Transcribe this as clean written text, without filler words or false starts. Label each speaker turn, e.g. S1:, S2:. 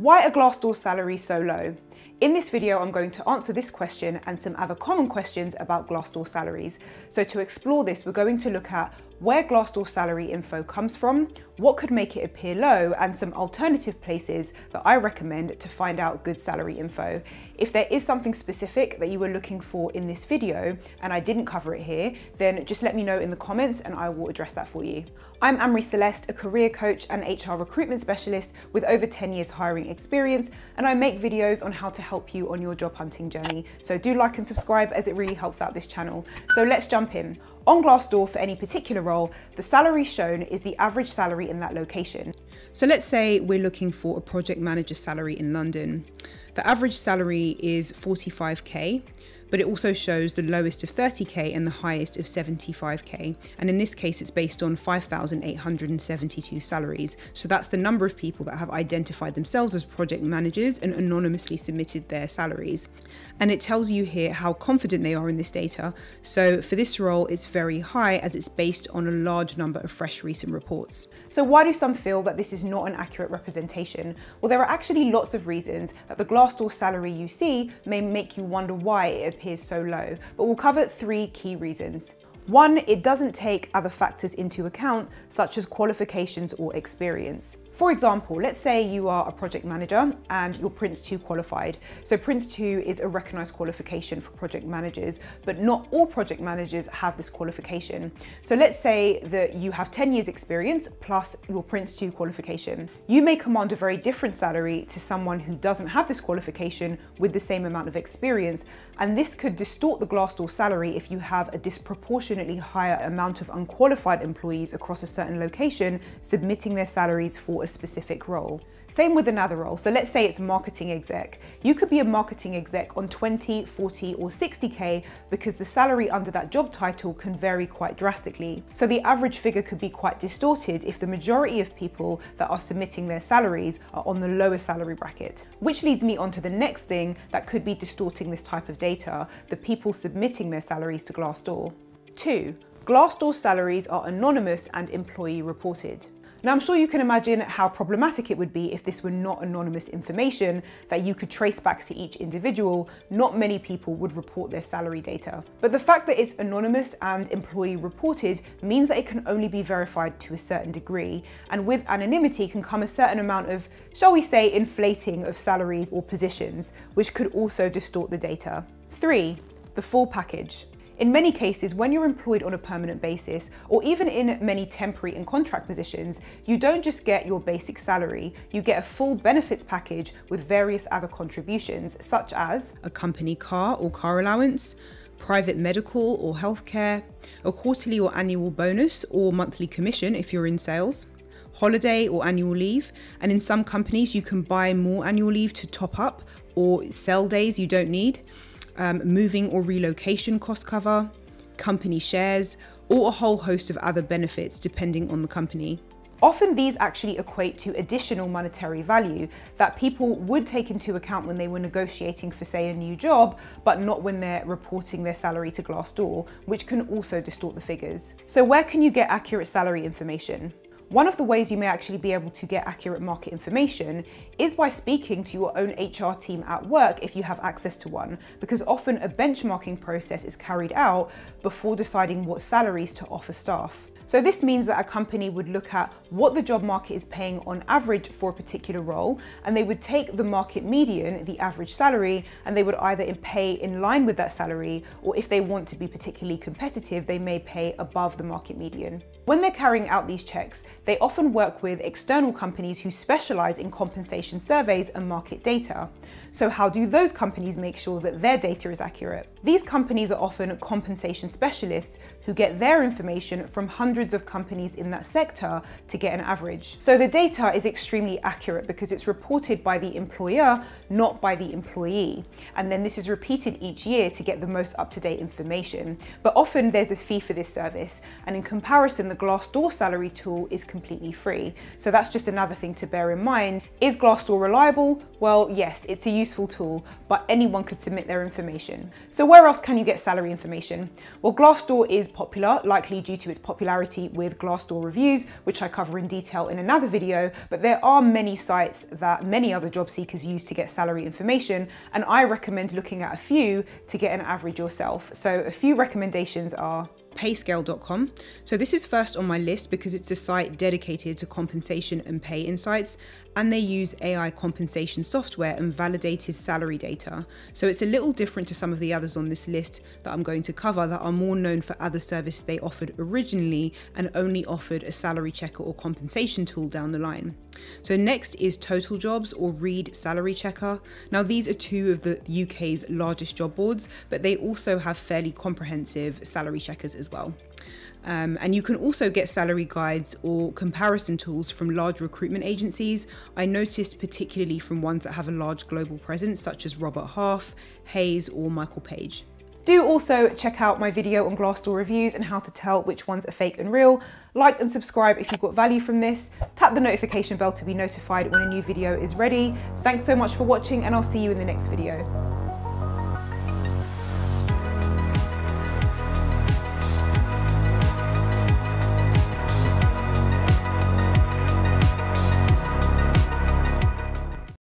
S1: Why are Glassdoor salaries so low? In this video, I'm going to answer this question and some other common questions about Glassdoor salaries. So to explore this, we're going to look at where Glassdoor salary info comes from, what could make it appear low, and some alternative places that I recommend to find out good salary info. If there is something specific that you were looking for in this video and I didn't cover it here, then just let me know in the comments and I will address that for you. I'm Amri Celeste, a career coach and HR recruitment specialist with over 10 years hiring experience, and I make videos on how to help you on your job hunting journey. So do like and subscribe as it really helps out this channel. So let's jump in. On Glassdoor, for any particular role, the salary shown is the average salary in that location. So let's say we're looking for a project manager salary in London. The average salary is 45k, but it also shows the lowest of 30k and the highest of 75k. And in this case, it's based on 5,872 salaries. So that's the number of people that have identified themselves as project managers and anonymously submitted their salaries. And it tells you here how confident they are in this data. So for this role, it's very high as it's based on a large number of fresh recent reports. So why do some feel that this is not an accurate representation? Well, there are actually lots of reasons that the Glassdoor salary you see may make you wonder why it appears so low, but we'll cover 3 key reasons. 1, it doesn't take other factors into account, such as qualifications or experience. For example, let's say you are a project manager and you're Prince 2 qualified. So Prince 2 is a recognised qualification for project managers, but not all project managers have this qualification. So let's say that you have 10 years experience plus your Prince 2 qualification. You may command a very different salary to someone who doesn't have this qualification with the same amount of experience, and this could distort the Glassdoor salary if you have a disproportionately higher amount of unqualified employees across a certain location submitting their salaries for a specific role. Same with another role. So let's say it's marketing exec. You could be a marketing exec on 20, 40 or 60k because the salary under that job title can vary quite drastically. So the average figure could be quite distorted if the majority of people that are submitting their salaries are on the lower salary bracket. Which leads me on to the next thing that could be distorting this type of data, the people submitting their salaries to Glassdoor. 2, Glassdoor salaries are anonymous and employee reported. Now, I'm sure you can imagine how problematic it would be if this were not anonymous information that you could trace back to each individual. Not many people would report their salary data. But the fact that it's anonymous and employee reported means that it can only be verified to a certain degree. And with anonymity can come a certain amount of, shall we say, inflating of salaries or positions, which could also distort the data. 3, the full package. In many cases, when you're employed on a permanent basis, or even in many temporary and contract positions, you don't just get your basic salary, you get a full benefits package with various other contributions, such as a company car or car allowance, private medical or healthcare, a quarterly or annual bonus or monthly commission if you're in sales, holiday or annual leave, and in some companies you can buy more annual leave to top up or sell days you don't need. Moving or relocation cost cover, company shares, or a whole host of other benefits depending on the company. Often these actually equate to additional monetary value that people would take into account when they were negotiating for, say, a new job, but not when they're reporting their salary to Glassdoor, which can also distort the figures. So where can you get accurate salary information? One of the ways you may actually be able to get accurate market information is by speaking to your own HR team at work if you have access to one, because often a benchmarking process is carried out before deciding what salaries to offer staff. So this means that a company would look at what the job market is paying on average for a particular role, and they would take the market median, the average salary, and they would either pay in line with that salary, or if they want to be particularly competitive, they may pay above the market median. When they're carrying out these checks, they often work with external companies who specialize in compensation surveys and market data. So how do those companies make sure that their data is accurate? These companies are often compensation specialists who get their information from hundreds of companies in that sector to get an average. So the data is extremely accurate because it's reported by the employer, not by the employee. And then this is repeated each year to get the most up-to-date information. But often there's a fee for this service. And in comparison, the Glassdoor salary tool is completely free. So that's just another thing to bear in mind. Is Glassdoor reliable? Well, yes, it's a useful tool, but anyone could submit their information. So where else can you get salary information? Well, Glassdoor is popular, likely due to its popularity with Glassdoor reviews, which I cover in detail in another video, but there are many sites that many other job seekers use to get salary information, and I recommend looking at a few to get an average yourself. So a few recommendations are payscale.com. So this is first on my list because it's a site dedicated to compensation and pay insights, and they use AI compensation software and validated salary data. So it's a little different to some of the others on this list that I'm going to cover that are more known for other services they offered originally and only offered a salary checker or compensation tool down the line. So next is Total Jobs or Reed Salary Checker. Now these are two of the UK's largest job boards, but they also have fairly comprehensive salary checkers as well. And you can also get salary guides or comparison tools from large recruitment agencies. I noticed particularly from ones that have a large global presence, such as Robert Half, Hayes, or Michael Page. Do also check out my video on Glassdoor reviews and how to tell which ones are fake and real. Like and subscribe if you've got value from this. Tap the notification bell to be notified when a new video is ready. Thanks so much for watching, and I'll see you in the next video.